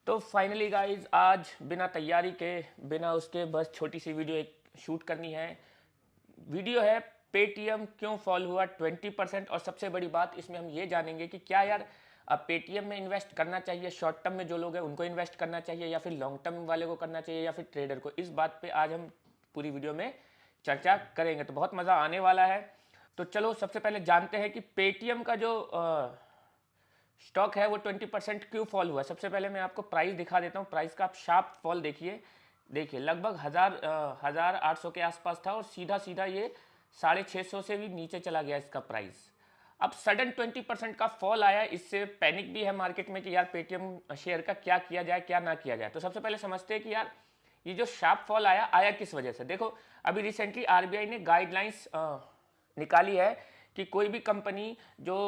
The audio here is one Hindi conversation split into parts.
तो फाइनली गाइज आज बिना तैयारी के बिना उसके बस छोटी सी वीडियो एक शूट करनी है। वीडियो है पेटीएम क्यों फॉल हुआ 20%। और सबसे बड़ी बात इसमें हम ये जानेंगे कि क्या यार अब पेटीएम में इन्वेस्ट करना चाहिए, शॉर्ट टर्म में जो लोग हैं उनको इन्वेस्ट करना चाहिए या फिर लॉन्ग टर्म वाले को करना चाहिए या फिर ट्रेडर को। इस बात पे आज हम पूरी वीडियो में चर्चा करेंगे, तो बहुत मज़ा आने वाला है। तो चलो सबसे पहले जानते हैं कि पेटीएम का जो स्टॉक है वो 20% क्यों फॉल हुआ। सबसे पहले मैं आपको प्राइस दिखा देता हूँ। प्राइस का आप शार्प फॉल देखिए लगभग 1800 के आसपास था और सीधा सीधा ये 650 से भी नीचे चला गया इसका प्राइस। अब सडन 20% का फॉल आया, इससे पैनिक भी है मार्केट में कि यार पेटीएम शेयर का क्या किया जाए क्या ना किया जाए। तो सबसे पहले समझते हैं कि यार ये जो शार्प फॉल आया किस वजह से। देखो अभी रिसेंटली आरबीआई ने गाइडलाइंस निकाली है कि कोई भी कंपनी जो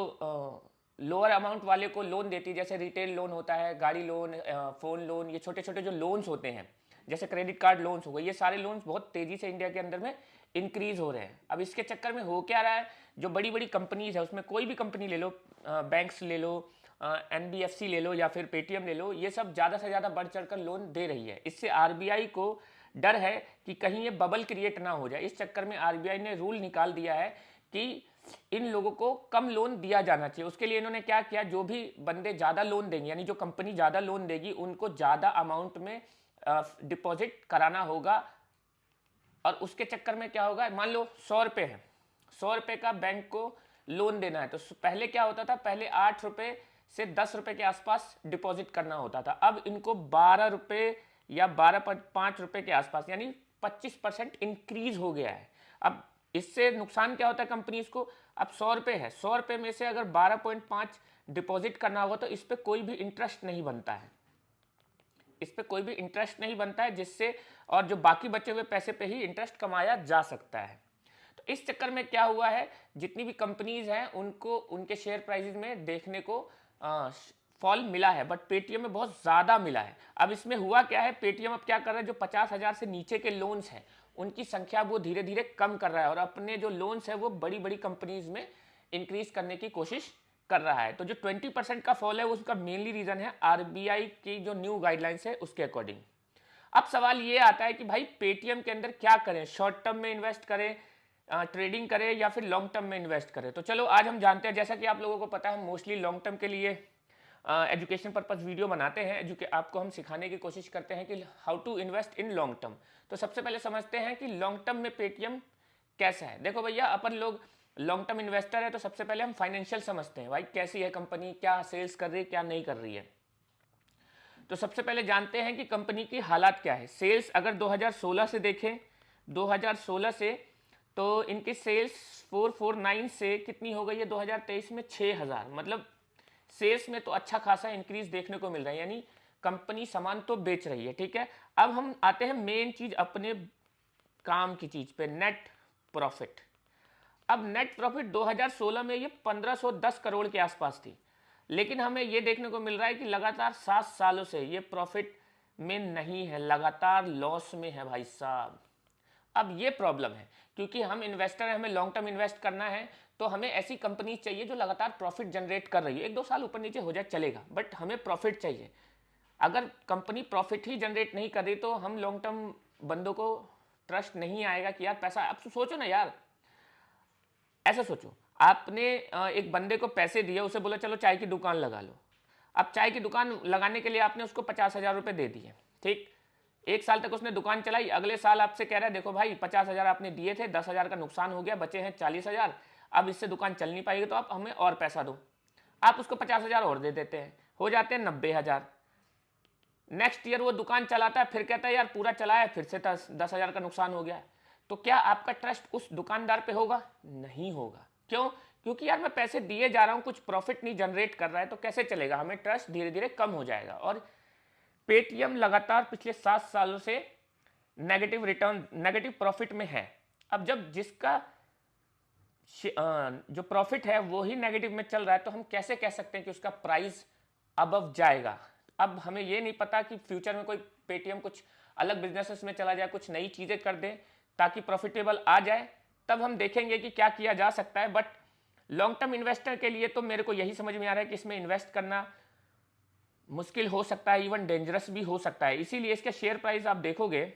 लोअर अमाउंट वाले को लोन देती है, जैसे रिटेल लोन होता है, गाड़ी लोन, फ़ोन लोन, ये छोटे छोटे जो लोन्स होते हैं जैसे क्रेडिट कार्ड लोन्स हो गए, ये सारे लोन्स बहुत तेज़ी से इंडिया के अंदर में इंक्रीज हो रहे हैं। अब इसके चक्कर में हो क्या रहा है, जो बड़ी बड़ी कंपनीज है उसमें कोई भी कंपनी ले लो, बैंक्स ले लो, एनबीएफसी ले लो या फिर पेटीएम ले लो, ये सब ज़्यादा से ज़्यादा बढ़ चढ़ कर लोन दे रही है। इससे आरबीआई को डर है कि कहीं ये बबल क्रिएट ना हो जाए। इस चक्कर में आरबीआई ने रूल निकाल दिया है कि इन लोगों को कम लोन दिया जाना चाहिए। उसके लिए इन्होंने क्या किया, जो भी बंदे ज़्यादा लोन देंगे यानी जो कंपनी ज़्यादा लोन देगी उनको ज़्यादा अमाउंट में डिपॉजिट कराना होगा। और उसके चक्कर में क्या होगा, मान लो 100 रुपये है, 100 रुपये का बैंक को लोन देना है, तो पहले क्या होता था, पहले 8 रुपये से 10 रुपये के आसपास डिपॉजिट करना होता था। अब इनको 12 रुपये या 12.5 रुपये के आसपास यानी 25% इंक्रीज हो गया है। अब इससे नुकसान क्या होता है कंपनीज को, अब 100 रुपये है, 100 रुपये में से अगर 12.5 डिपॉजिट करना होगा तो इस पर कोई भी इंटरेस्ट नहीं बनता है, इस पे कोई भी इंटरेस्ट नहीं बनता है, जिससे और जो बाकी बचे हुए पैसे पे ही इंटरेस्ट कमाया जा सकता है। तो इस चक्कर में क्या हुआ है, जितनी भी कंपनीज हैं उनको उनके शेयर प्राइसेस में देखने को फॉल मिला है, बट पेटीएम में बहुत ज़्यादा मिला है। अब इसमें हुआ क्या है, पेटीएम अब क्या कर रहा है, जो 50,000 से नीचे के लोन्स हैं उनकी संख्या वो धीरे धीरे कम कर रहा है और अपने जो लोन्स है वो बड़ी बड़ी कंपनीज में इंक्रीज करने की कोशिश कर रहा है। तो जो 20% का फॉल है उसका मेनली रीजन है आरबीआई की जो न्यू गाइडलाइंस है उसके अकॉर्डिंग। अब सवाल ये आता है कि भाई पेटीएम के अंदर क्या करें, शॉर्ट टर्म में इन्वेस्ट करें, ट्रेडिंग करें या फिर लॉन्ग टर्म में इन्वेस्ट करें। तो चलो आज हम जानते हैं। जैसा कि आप लोगों को पता है हम मोस्टली लॉन्ग टर्म के लिए एजुकेशन पर्पस वीडियो बनाते हैं, आपको हम सिखाने की कोशिश करते हैं कि how to invest in long term. तो सबसे पहले समझते हैं कि लॉन्ग टर्म में पेटीएम कैसा है। देखो भैया अपन लोग लॉन्ग टर्म इन्वेस्टर है तो सबसे पहले हम फाइनेंशियल समझते हैं, भाई कैसी है कंपनी, क्या सेल्स कर रही है क्या नहीं कर रही है। तो सबसे पहले जानते हैं कि कंपनी की हालात क्या है। सेल्स अगर 2016 से देखें, 2016 से तो इनकी सेल्स 449 से कितनी हो गई है 2023 में 6000, मतलब सेल्स में तो अच्छा खासा इंक्रीज देखने को मिल रहा है, यानी कंपनी सामान तो बेच रही है। ठीक है, अब हम आते हैं मेन चीज अपने काम की चीज पे, नेट प्रॉफिट। अब नेट प्रॉफिट 2016 में ये 1510 करोड़ के आसपास थी, लेकिन हमें ये देखने को मिल रहा है कि लगातार 7 सालों से ये प्रॉफिट में नहीं है, लगातार लॉस में है भाई साहब। अब ये प्रॉब्लम है क्योंकि हम इन्वेस्टर हैं, हमें लॉन्ग टर्म इन्वेस्ट करना है, तो हमें ऐसी कंपनी चाहिए जो लगातार प्रॉफिट जनरेट कर रही है। 1-2 साल ऊपर नीचे हो जाए चलेगा, बट हमें प्रॉफिट चाहिए। अगर कंपनी प्रॉफिट ही जनरेट नहीं कर रही तो हम लॉन्ग टर्म बंदों को ट्रस्ट नहीं आएगा कि यार पैसा। अब सोचो ना यार, ऐसा सोचो आपने एक बंदे को पैसे दिए, उसे बोला चलो चाय की दुकान लगा लो। अब चाय की दुकान लगाने के लिए आपने उसको 50,000 रुपये दे दिए, ठीक, 1 साल तक उसने दुकान चलाई। अगले साल आपसे कह रहा है देखो भाई 50,000 आपने दिए थे, 10,000 का नुकसान हो गया, बचे हैं 40,000, अब इससे दुकान चल नहीं पाएगी तो आप हमें और पैसा दो। आप उसको 50,000 और दे देते हैं, हो जाते हैं 90,000। नेक्स्ट ईयर वो दुकान चलाता है, फिर कहता है यार पूरा चलाया, फिर से 10,000 का नुकसान हो गया। तो क्या आपका ट्रस्ट उस दुकानदार पे होगा? नहीं होगा। क्यों? क्योंकि यार मैं पैसे दिए जा रहा हूं, कुछ प्रॉफिट नहीं जनरेट कर रहा है, तो कैसे चलेगा, हमें ट्रस्ट धीरे धीरे कम हो जाएगा। और पेटीएम लगातार पिछले 7 सालों से नेगेटिव रिटर्न, नेगेटिव प्रॉफिट में है। अब जब जिसका जो प्रॉफिट है वो ही नेगेटिव में चल रहा है तो हम कैसे कह सकते हैं कि उसका प्राइस अबव जाएगा। अब हमें ये नहीं पता कि फ्यूचर में कोई पेटीएम कुछ अलग बिजनेसेस में चला जाए, कुछ नई चीज़ें कर दे ताकि प्रॉफिटेबल आ जाए, तब हम देखेंगे कि क्या किया जा सकता है। बट लॉन्ग टर्म इन्वेस्टर के लिए तो मेरे को यही समझ में आ रहा है कि इसमें इन्वेस्ट करना मुश्किल हो सकता है, इवन डेंजरस भी हो सकता है। इसीलिए इसका शेयर प्राइस आप देखोगे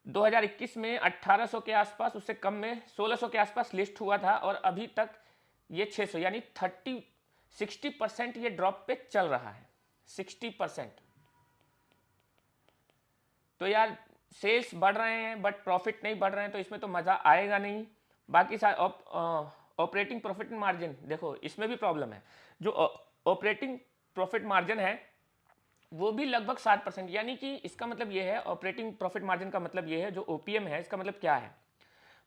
2021 में 1800 के आसपास, उससे कम में 1600 के आसपास लिस्ट हुआ था और अभी तक ये 600 यानी 60% ये ड्रॉप पे चल रहा है। 60%। तो यार सेल्स बढ़ रहे हैं बट प्रॉफिट नहीं बढ़ रहे हैं, तो इसमें तो मज़ा आएगा नहीं। बाकी ऑपरेटिंग प्रॉफिट मार्जिन देखो, इसमें भी प्रॉब्लम है। जो ऑपरेटिंग प्रॉफिट मार्जिन है वो भी लगभग 7%, यानी कि इसका मतलब ये है, ऑपरेटिंग प्रॉफिट मार्जिन का मतलब ये है, जो ओपीएम है इसका मतलब क्या है।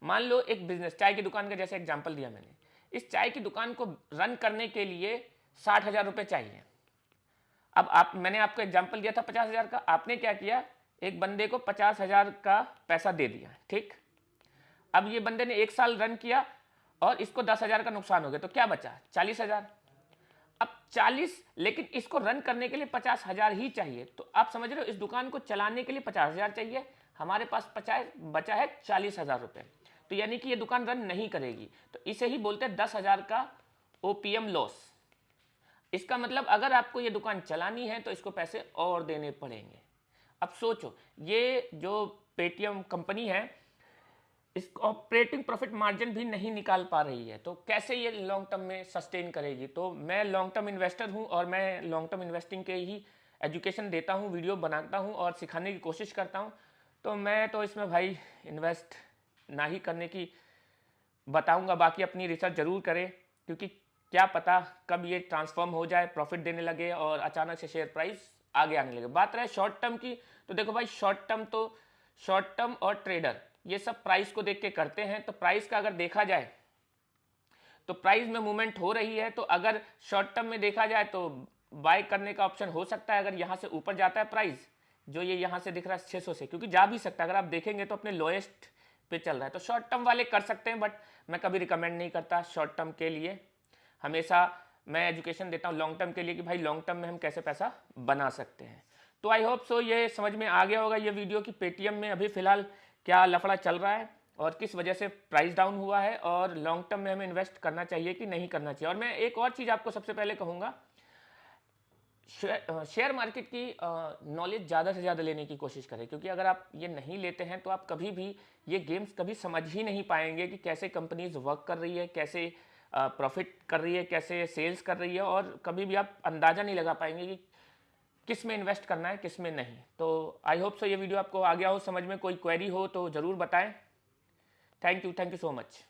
मान लो एक बिजनेस, चाय की दुकान का जैसे एग्जांपल दिया मैंने, इस चाय की दुकान को रन करने के लिए 60,000 रुपये चाहिए। अब मैंने आपको एग्जांपल दिया था 50,000 का, आपने क्या किया, एक बंदे को 50,000 का पैसा दे दिया, ठीक। अब ये बंदे ने 1 साल रन किया और इसको 10,000 का नुकसान हो गया, तो क्या बचा, 40,000। अब 40, लेकिन इसको रन करने के लिए 50,000 ही चाहिए। तो आप समझ रहे हो, इस दुकान को चलाने के लिए 50,000 चाहिए, हमारे पास बचा है 40,000 रुपये। तो यानी कि ये दुकान रन नहीं करेगी। तो इसे ही बोलते हैं 10,000 का ओपीएम लॉस। इसका मतलब अगर आपको ये दुकान चलानी है तो इसको पैसे और देने पड़ेंगे। अब सोचो, ये जो पेटीएम कंपनी है, इस ऑपरेटिंग प्रॉफिट मार्जिन भी नहीं निकाल पा रही है, तो कैसे ये लॉन्ग टर्म में सस्टेन करेगी। तो मैं लॉन्ग टर्म इन्वेस्टर हूँ और मैं लॉन्ग टर्म इन्वेस्टिंग के ही एजुकेशन देता हूँ, वीडियो बनाता हूँ और सिखाने की कोशिश करता हूँ। तो मैं तो इसमें भाई इन्वेस्ट ना ही करने की बताऊँगा। बाकी अपनी रिसर्च ज़रूर करें, क्योंकि क्या पता कब ये ट्रांसफॉर्म हो जाए, प्रॉफिट देने लगे और अचानक से शेयर प्राइस आगे आने लगे। बात रहे शॉर्ट टर्म की, तो देखो भाई, शॉर्ट टर्म और ट्रेडर ये सब प्राइस को देख के करते हैं। तो प्राइस का अगर देखा जाए तो प्राइस में मूवमेंट हो रही है, तो अगर शॉर्ट टर्म में देखा जाए तो बाय करने का ऑप्शन हो सकता है। अगर यहाँ से ऊपर जाता है प्राइस, जो ये यहाँ से दिख रहा है 600 से, क्योंकि जा भी सकता है, अगर आप देखेंगे तो अपने लोएस्ट पे चल रहा है, तो शॉर्ट टर्म वाले कर सकते हैं। बट मैं कभी रिकमेंड नहीं करता शॉर्ट टर्म के लिए। हमेशा मैं एजुकेशन देता हूँ लॉन्ग टर्म के लिए, कि भाई लॉन्ग टर्म में हम कैसे पैसा बना सकते हैं। तो आई होप सो ये समझ में आ गया होगा ये वीडियो, कि पेटीएम में अभी फिलहाल क्या लफड़ा चल रहा है और किस वजह से प्राइस डाउन हुआ है, और लॉन्ग टर्म में हमें इन्वेस्ट करना चाहिए कि नहीं करना चाहिए। और मैं एक और चीज़ आपको सबसे पहले कहूँगा, शेयर मार्केट की नॉलेज ज़्यादा से ज़्यादा लेने की कोशिश करें, क्योंकि अगर आप ये नहीं लेते हैं तो आप कभी भी ये गेम्स कभी समझ ही नहीं पाएंगे कि कैसे कंपनीज वर्क कर रही है, कैसे प्रॉफिट कर रही है, कैसे सेल्स कर रही है, और कभी भी आप अंदाज़ा नहीं लगा पाएंगे कि किस में इन्वेस्ट करना है किस में नहीं। तो आई होप सो ये वीडियो आपको आ गया हो समझ में। कोई क्वेरी हो तो ज़रूर बताएं। Thank you so much.